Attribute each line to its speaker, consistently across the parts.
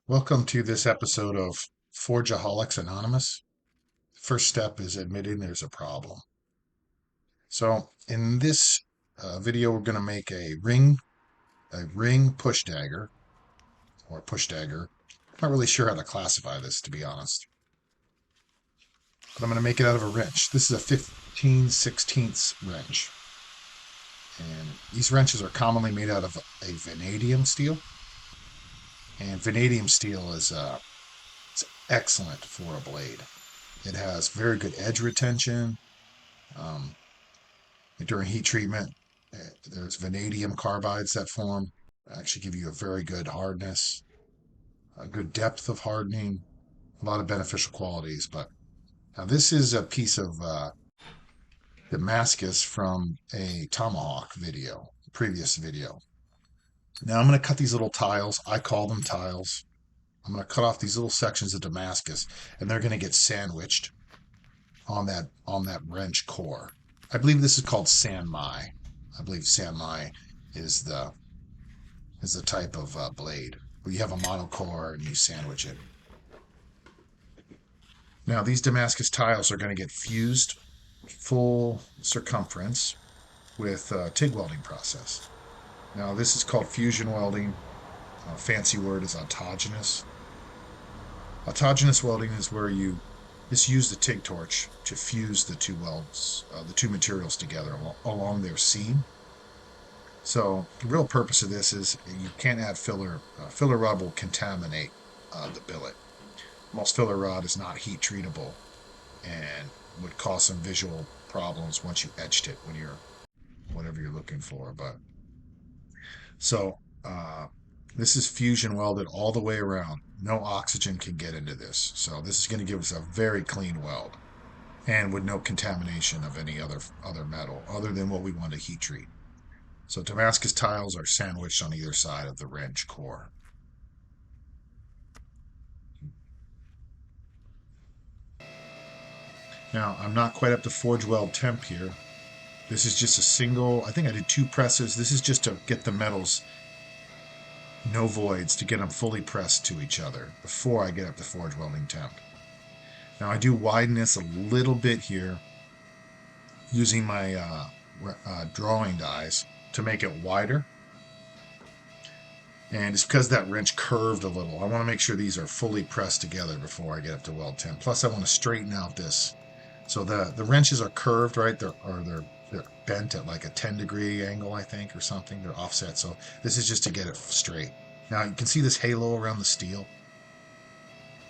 Speaker 1: Welcome to this episode of Forgeaholics Anonymous. First step is admitting there's a problem. So in this video, we're going to make a ring push dagger, or push dagger. I'm not really sure how to classify this, to be honest. But I'm going to make it out of a wrench. This is a 15/16 wrench. And these wrenches are commonly made out of a vanadium steel. And vanadium steel is it's excellent for a blade. It has very good edge retention. Um, During heat treatment, there's vanadium carbides that form, actually give you a very good hardness, a good depth of hardening, a lot of beneficial qualities. But now this is a piece of Damascus from a tomahawk video, previous video. Now I'm going to cut these little tiles. I call them tiles. I'm going to cut off these little sections of Damascus, and they're going to get sandwiched on that wrench core. I believe this is called sanmai. I believe sanmai is the type of blade where you have a monocore and you sandwich it. Now these Damascus tiles are going to get fused full circumference with TIG welding process. Now this is called fusion welding. Fancy word is autogenous. Autogenous welding is where you just use the TIG torch to fuse the two welds, the two materials together along their seam. So the real purpose of this is you can't add filler. Filler rod will contaminate the billet. Most filler rod is not heat treatable and would cause some visual problems once you etched it when you're whatever you're looking for. But so this is fusion welded all the way around. No oxygen can get into this. So this is going to give us a very clean weld and with no contamination of any other metal other than what we want to heat treat. So Damascus tiles are sandwiched on either side of the wrench core. Now, I'm not quite up to forge weld temp here. This is just a single, I think I did 2 presses. This is just to get the metals, no voids, to get them fully pressed to each other before I get up to forge welding temp. Now, I do widen this a little bit here using my drawing dies to make it wider. And it's because that wrench curved a little. I want to make sure these are fully pressed together before I get up to weld temp. Plus, I want to straighten out this. So the wrenches are curved, right? They're bent at like a 10-degree angle, I think, or something. They're offset. So this is just to get it straight. Now you can see this halo around the steel.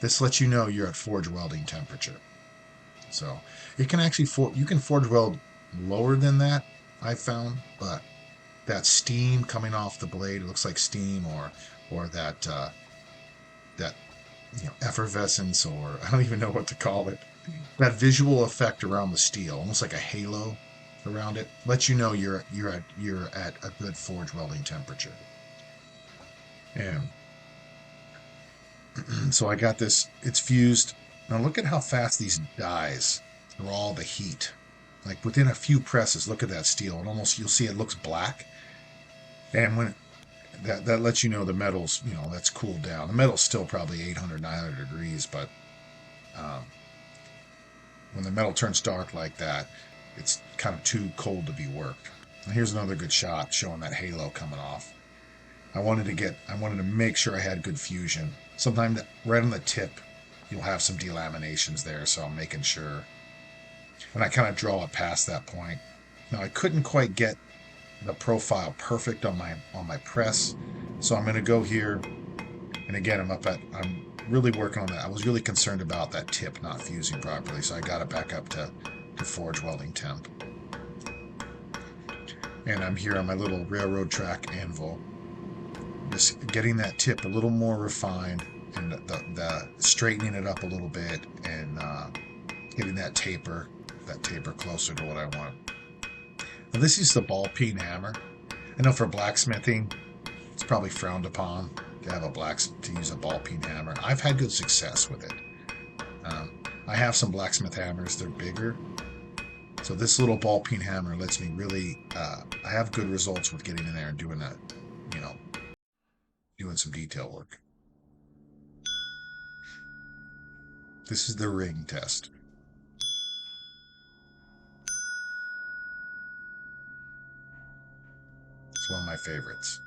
Speaker 1: This lets you know you're at forge welding temperature. So it can actually you can forge weld lower than that, I've found, but that steam coming off the blade, it looks like steam, or that effervescence, or I don't even know what to call it. That visual effect around the steel, almost like a halo around it, lets you know you're at a good forge welding temperature. And so I got this, it's fused. Now look at how fast these dies draw all the heat. Like within a few presses, look at that steel, and almost you'll see it looks black. And when that lets you know the metal's, that's cooled down. The metal's still probably 800, 900 degrees, but when the metal turns dark like that, it's kind of too cold to be worked. And here's another good shot showing that halo coming off. I wanted to make sure I had good fusion. Sometimes right on the tip, you'll have some delaminations there, so I'm making sure. And I kind of draw it past that point. Now I couldn't quite get the profile perfect on my press, so I'm going to go here. And again, I'm really working on that. I was really concerned about that tip not fusing properly, so I got it back up to forge welding temp. And I'm here on my little railroad track anvil, just getting that tip a little more refined, and the straightening it up a little bit, and getting that taper closer to what I want. Now this is the ball peen hammer. I know for blacksmithing, it's probably frowned upon to have to use a ball peen hammer. I've had good success with it. I have some blacksmith hammers. They're bigger. So this little ball peen hammer lets me really, I have good results with getting in there and doing that, doing some detail work. This is the ring test. It's one of my favorites.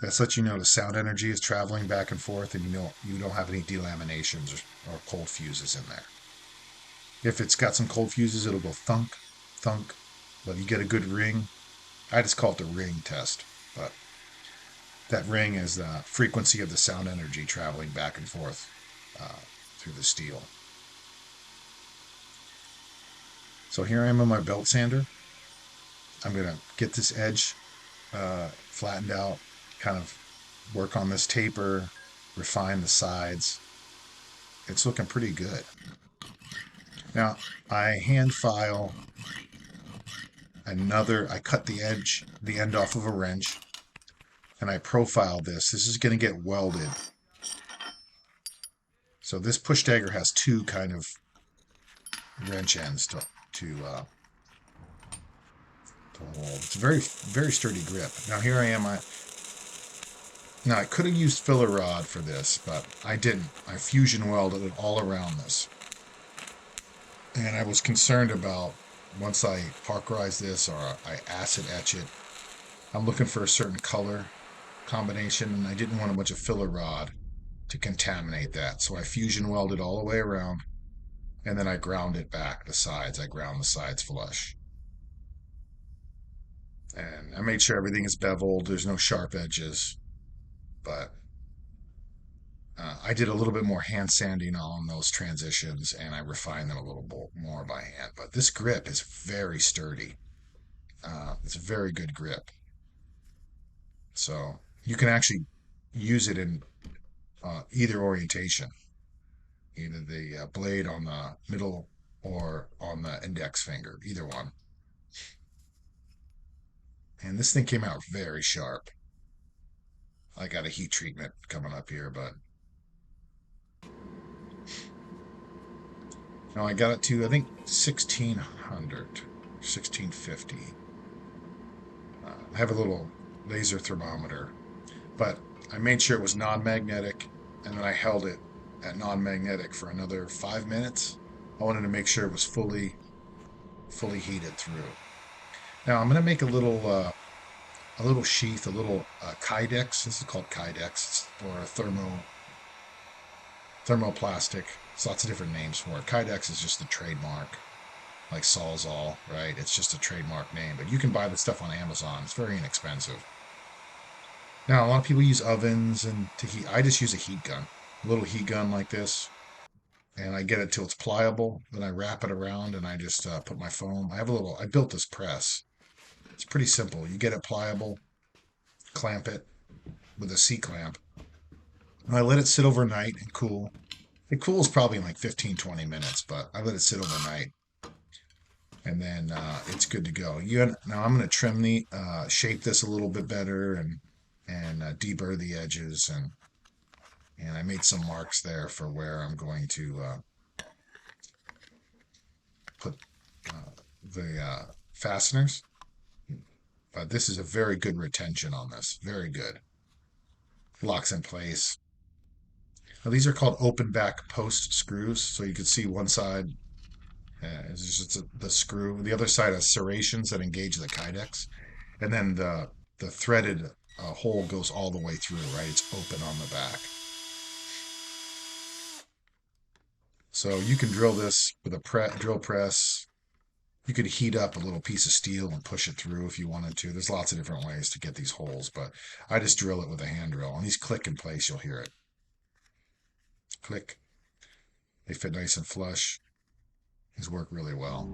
Speaker 1: That's let you know the sound energy is traveling back and forth, and you don't have any delaminations or cold fuses in there. If it's got some cold fuses, it'll go thunk, thunk. But you get a good ring. I just call it the ring test. But that ring is the frequency of the sound energy traveling back and forth through the steel. So here I am on my belt sander. I'm going to get this edge flattened out, kind of work on this taper, refine the sides. It's looking pretty good. Now, I hand file I cut the end off of a wrench, and I profile this. This is going to get welded. So this push dagger has two kind of wrench ends to hold. It's a very, very sturdy grip. Now here I am. Now I could have used filler rod for this, but I didn't. I fusion welded it all around this. And I was concerned about once I parkerize this or I acid etch it, I'm looking for a certain color combination, and I didn't want a bunch of filler rod to contaminate that. So I fusion welded all the way around, and then I ground it back, the sides. I ground the sides flush. And I made sure everything is beveled, there's no sharp edges, but I did a little bit more hand sanding on those transitions, and I refined them a little more by hand. But this grip is very sturdy. It's a very good grip. So you can actually use it in either orientation, either the blade on the middle or on the index finger, either one. And this thing came out very sharp. I got a heat treatment coming up here, but no, I got it to, I think, 1600, 1650. I have a little laser thermometer, but I made sure it was non-magnetic, and then I held it at non-magnetic for another 5 minutes. I wanted to make sure it was fully heated through. Now I'm going to make a little sheath, a little Kydex. This is called Kydex, or a thermoplastic. There's lots of different names for it. Kydex is just the trademark, like Sawzall, right? It's just a trademark name, but you can buy the stuff on Amazon. It's very inexpensive. Now, a lot of people use ovens and to heat. I just use a heat gun, a little heat gun like this, and I get it till it's pliable. Then I wrap it around and I just put my foam. I built this press. It's pretty simple. You get it pliable, clamp it with a C-clamp. And I let it sit overnight and cool. It cools probably in like 15, 20 minutes, but I let it sit overnight. And then it's good to go. Now I'm going to trim shape this a little bit better and deburr the edges, and I made some marks there for where I'm going to put the fasteners. But this is a very good retention on this. Very good. Locks in place. Now these are called open back post screws. So you can see one side is just the screw. The other side has serrations that engage the kydex. And then the threaded hole goes all the way through, right? It's open on the back. So you can drill this with a drill press. You could heat up a little piece of steel and push it through if you wanted to. There's lots of different ways to get these holes, but I just drill it with a hand drill. And these click in place, you'll hear it. Click. They fit nice and flush. These work really well.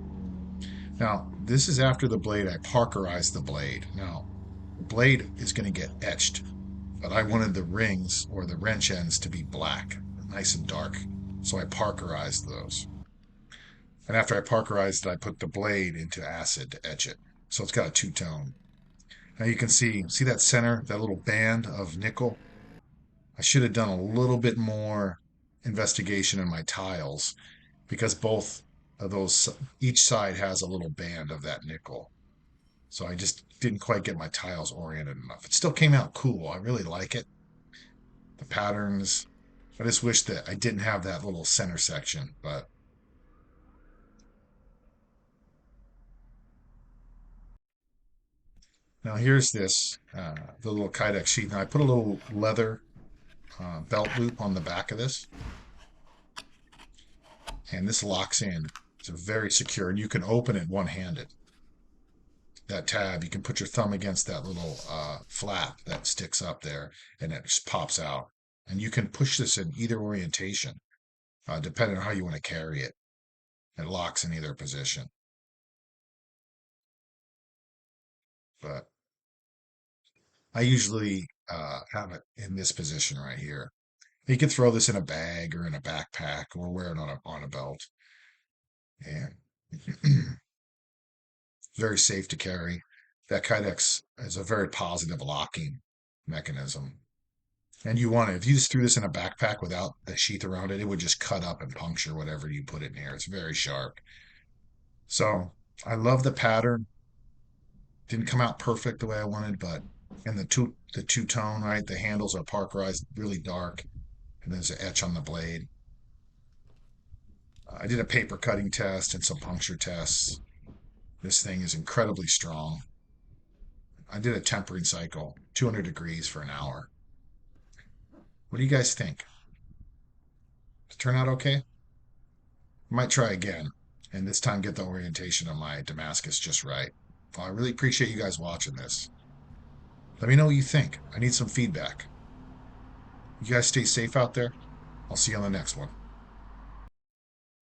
Speaker 1: Now, this is after the blade. I parkerized the blade. Now, the blade is going to get etched, but I wanted the rings or the wrench ends to be black, nice and dark. So I parkerized those. And after I parkerized it, I put the blade into acid to etch it. So it's got a two-tone. Now you can see that center, that little band of nickel? I should have done a little bit more investigation in my tiles because both of those, each side has a little band of that nickel. So I just didn't quite get my tiles oriented enough. It still came out cool. I really like it. The patterns, I just wish that I didn't have that little center section, but now here's the little Kydex sheet. Now I put a little leather belt loop on the back of this, and this locks in. It's very secure, and you can open it one-handed. That tab, you can put your thumb against that little flap that sticks up there, and it just pops out. And you can push this in either orientation, depending on how you want to carry it. It locks in either position. But I usually have it in this position right here. You can throw this in a bag or in a backpack or wear it on a belt. And very safe to carry. That Kydex is a very positive locking mechanism. And you want to, if you just threw this in a backpack without the sheath around it, it would just cut up and puncture whatever you put in here. It's very sharp. So I love the pattern. Didn't come out perfect the way I wanted, but and the two tone, right? The handles are parkerized really dark, and there's an etch on the blade. I did a paper cutting test and some puncture tests. This thing is incredibly strong. I did a tempering cycle, 200 degrees for an hour. What do you guys think? Did it turn out okay? I might try again, and this time get the orientation of my Damascus just right. Well, I really appreciate you guys watching this. Let me know what you think. I need some feedback. You guys stay safe out there. I'll see you on the next one.